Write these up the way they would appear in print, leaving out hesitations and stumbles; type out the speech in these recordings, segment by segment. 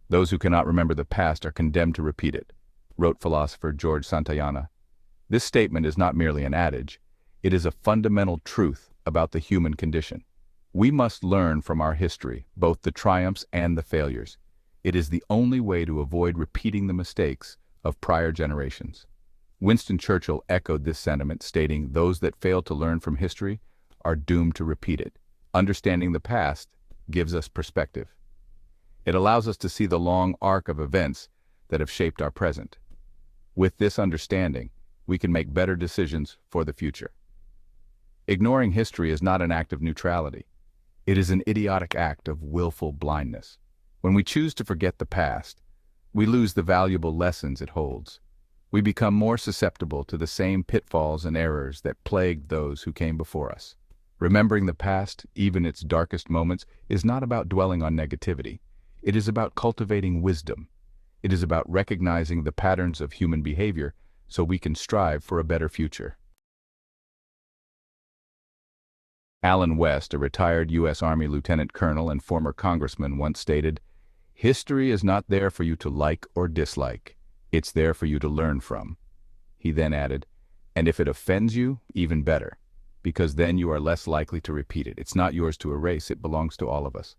Those who cannot remember the past are condemned to repeat it, wrote philosopher George Santayana. This statement is not merely an adage, it is a fundamental truth about the human condition. We must learn from our history, both the triumphs and the failures. It is the only way to avoid repeating the mistakes of prior generations. Winston Churchill echoed this sentiment, stating, "Those that fail to learn from history are doomed to repeat it." Understanding the past gives us perspective. It allows us to see the long arc of events that have shaped our present. With this understanding, we can make better decisions for the future. Ignoring history is not an act of neutrality. It is an idiotic act of willful blindness. When we choose to forget the past, we lose the valuable lessons it holds. We become more susceptible to the same pitfalls and errors that plagued those who came before us. Remembering the past, even its darkest moments, is not about dwelling on negativity. It is about cultivating wisdom. It is about recognizing the patterns of human behavior so we can strive for a better future. Allen West, a retired U.S. Army lieutenant colonel and former congressman, once stated, "History is not there for you to like or dislike. It's there for you to learn from." He then added, "And if it offends you, even better, because then you are less likely to repeat it. It's not yours to erase, it belongs to all of us."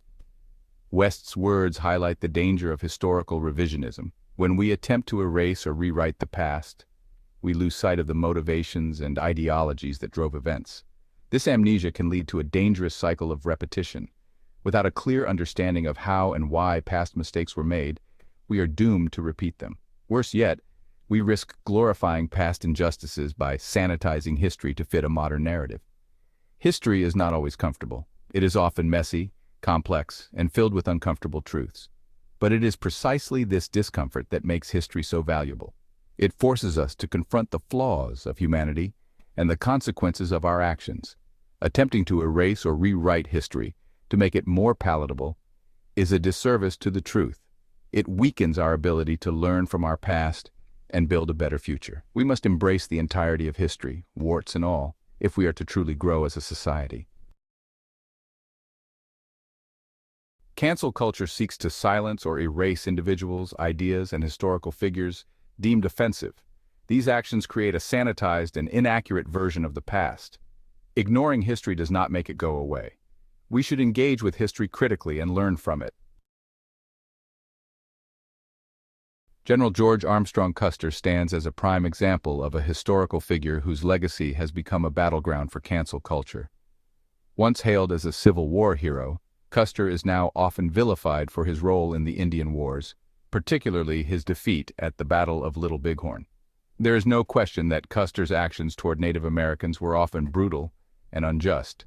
West's words highlight the danger of historical revisionism. When we attempt to erase or rewrite the past, we lose sight of the motivations and ideologies that drove events. This amnesia can lead to a dangerous cycle of repetition. Without a clear understanding of how and why past mistakes were made, we are doomed to repeat them. Worse yet, we risk glorifying past injustices by sanitizing history to fit a modern narrative. History is not always comfortable. It is often messy, complex, and filled with uncomfortable truths. But it is precisely this discomfort that makes history so valuable. It forces us to confront the flaws of humanity and the consequences of our actions. Attempting to erase or rewrite history to make it more palatable is a disservice to the truth. It weakens our ability to learn from our past and build a better future. We must embrace the entirety of history, warts and all, if we are to truly grow as a society. Cancel culture seeks to silence or erase individuals, ideas, and historical figures deemed offensive. These actions create a sanitized and inaccurate version of the past. Ignoring history does not make it go away. We should engage with history critically and learn from it. General George Armstrong Custer stands as a prime example of a historical figure whose legacy has become a battleground for cancel culture. Once hailed as a Civil War hero, Custer is now often vilified for his role in the Indian Wars, particularly his defeat at the Battle of Little Bighorn. There is no question that Custer's actions toward Native Americans were often brutal and unjust.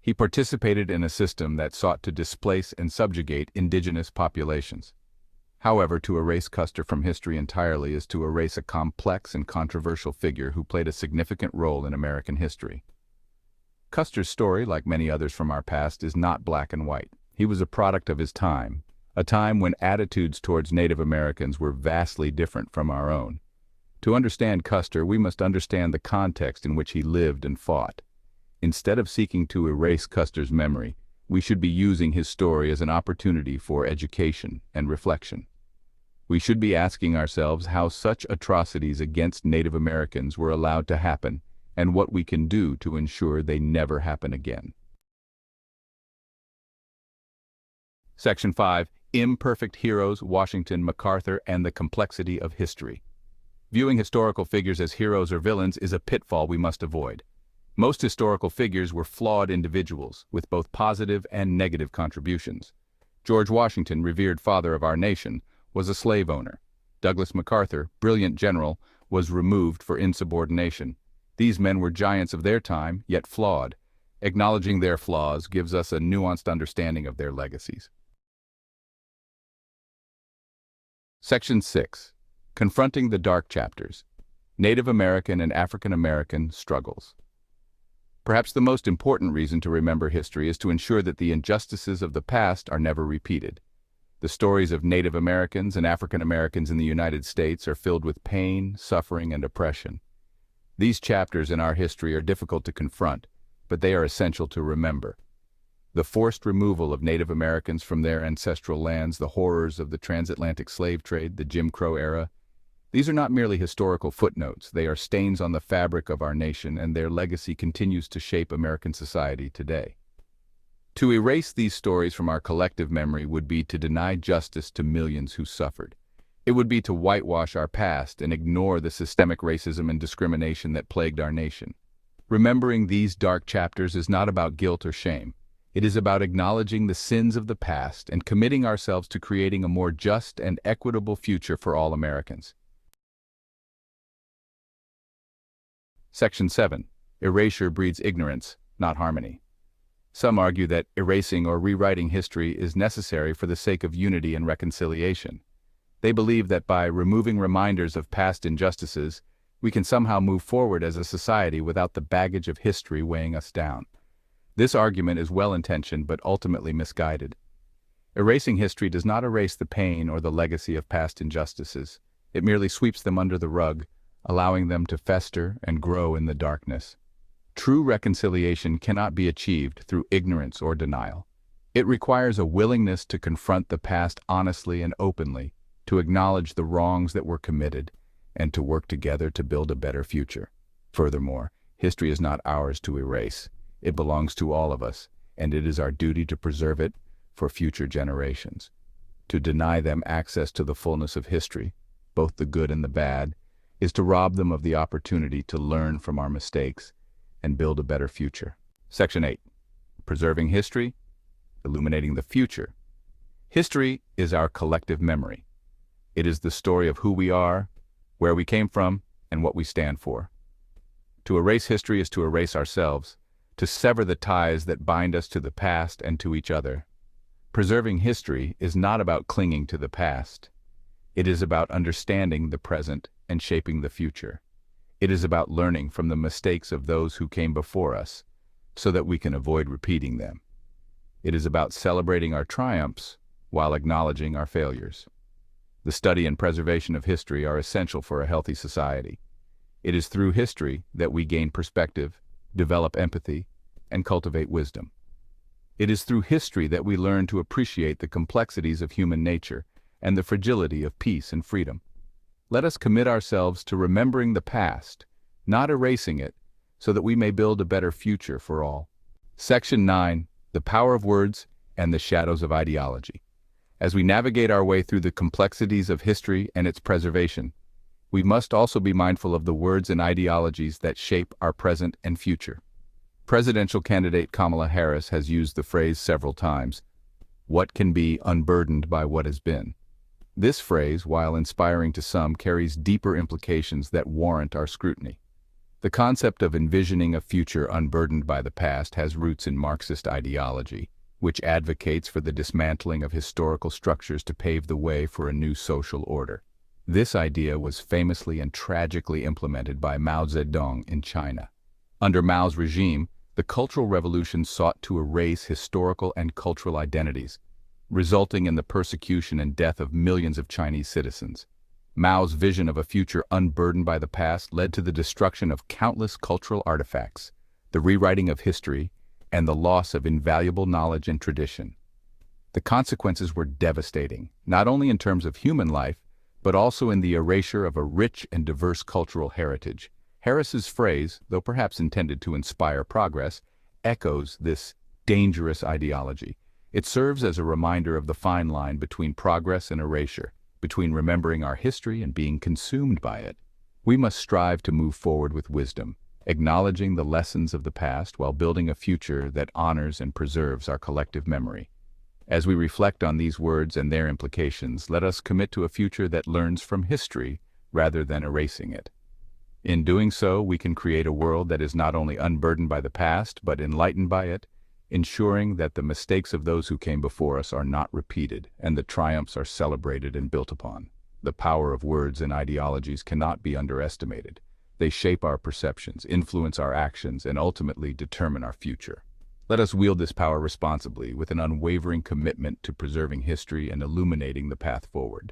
He participated in a system that sought to displace and subjugate indigenous populations. However, to erase Custer from history entirely is to erase a complex and controversial figure who played a significant role in American history. Custer's story, like many others from our past, is not black and white. He was a product of his time, a time when attitudes towards Native Americans were vastly different from our own. To understand Custer, we must understand the context in which he lived and fought. Instead of seeking to erase Custer's memory, we should be using his story as an opportunity for education and reflection. We should be asking ourselves how such atrocities against Native Americans were allowed to happen and what we can do to ensure they never happen again. Section 5. Imperfect Heroes, Washington, MacArthur, and the Complexity of History. Viewing historical figures as heroes or villains is a pitfall we must avoid. Most historical figures were flawed individuals with both positive and negative contributions. George Washington, revered father of our nation, was a slave owner. Douglas MacArthur, brilliant general, was removed for insubordination. These men were giants of their time, yet flawed. Acknowledging their flaws gives us a nuanced understanding of their legacies. Section 6. Confronting the Dark Chapters. Native American and African American Struggles. Perhaps the most important reason to remember history is to ensure that the injustices of the past are never repeated. The stories of Native Americans and African Americans in the United States are filled with pain, suffering, and oppression. These chapters in our history are difficult to confront, but they are essential to remember. The forced removal of Native Americans from their ancestral lands, the horrors of the transatlantic slave trade, the Jim Crow era. These are not merely historical footnotes, they are stains on the fabric of our nation, and their legacy continues to shape American society today. To erase these stories from our collective memory would be to deny justice to millions who suffered. It would be to whitewash our past and ignore the systemic racism and discrimination that plagued our nation. Remembering these dark chapters is not about guilt or shame. It is about acknowledging the sins of the past and committing ourselves to creating a more just and equitable future for all Americans. Section 7. Erasure breeds ignorance, not harmony. Some argue that erasing or rewriting history is necessary for the sake of unity and reconciliation. They believe that by removing reminders of past injustices, we can somehow move forward as a society without the baggage of history weighing us down. This argument is well-intentioned but ultimately misguided. Erasing history does not erase the pain or the legacy of past injustices. It merely sweeps them under the rug, allowing them to fester and grow in the darkness. True reconciliation cannot be achieved through ignorance or denial. It requires a willingness to confront the past honestly and openly, to acknowledge the wrongs that were committed, and to work together to build a better future. Furthermore, history is not ours to erase. It belongs to all of us, and it is our duty to preserve it for future generations. To deny them access to the fullness of history, both the good and the bad, is to rob them of the opportunity to learn from our mistakes and build a better future. Section 8. Preserving history, illuminating the future. History is our collective memory. It is the story of who we are, where we came from, and what we stand for. To erase history is to erase ourselves, to sever the ties that bind us to the past and to each other. Preserving history is not about clinging to the past. It is about understanding the present and shaping the future. It is about learning from the mistakes of those who came before us, so that we can avoid repeating them. It is about celebrating our triumphs while acknowledging our failures. The study and preservation of history are essential for a healthy society. It is through history that we gain perspective, develop empathy, and cultivate wisdom. It is through history that we learn to appreciate the complexities of human nature and the fragility of peace and freedom. Let us commit ourselves to remembering the past, not erasing it, so that we may build a better future for all. Section 9. The power of words and the shadows of ideology. As we navigate our way through the complexities of history and its preservation, we must also be mindful of the words and ideologies that shape our present and future. Presidential candidate Kamala Harris has used the phrase several times, "What can be unburdened by what has been?" This phrase, while inspiring to some, carries deeper implications that warrant our scrutiny. The concept of envisioning a future unburdened by the past has roots in Marxist ideology, which advocates for the dismantling of historical structures to pave the way for a new social order. This idea was famously and tragically implemented by Mao Zedong in China. Under Mao's regime, the Cultural Revolution sought to erase historical and cultural identities, resulting in the persecution and death of millions of Chinese citizens. Mao's vision of a future unburdened by the past led to the destruction of countless cultural artifacts, the rewriting of history, and the loss of invaluable knowledge and tradition. The consequences were devastating, not only in terms of human life, but also in the erasure of a rich and diverse cultural heritage. Harris's phrase, though perhaps intended to inspire progress, echoes this dangerous ideology. It serves as a reminder of the fine line between progress and erasure, between remembering our history and being consumed by it. We must strive to move forward with wisdom, acknowledging the lessons of the past while building a future that honors and preserves our collective memory. As we reflect on these words and their implications, let us commit to a future that learns from history rather than erasing it. In doing so, we can create a world that is not only unburdened by the past, but enlightened by it, ensuring that the mistakes of those who came before us are not repeated and the triumphs are celebrated and built upon. The power of words and ideologies cannot be underestimated. They shape our perceptions, influence our actions, and ultimately determine our future. Let us wield this power responsibly, with an unwavering commitment to preserving history and illuminating the path forward.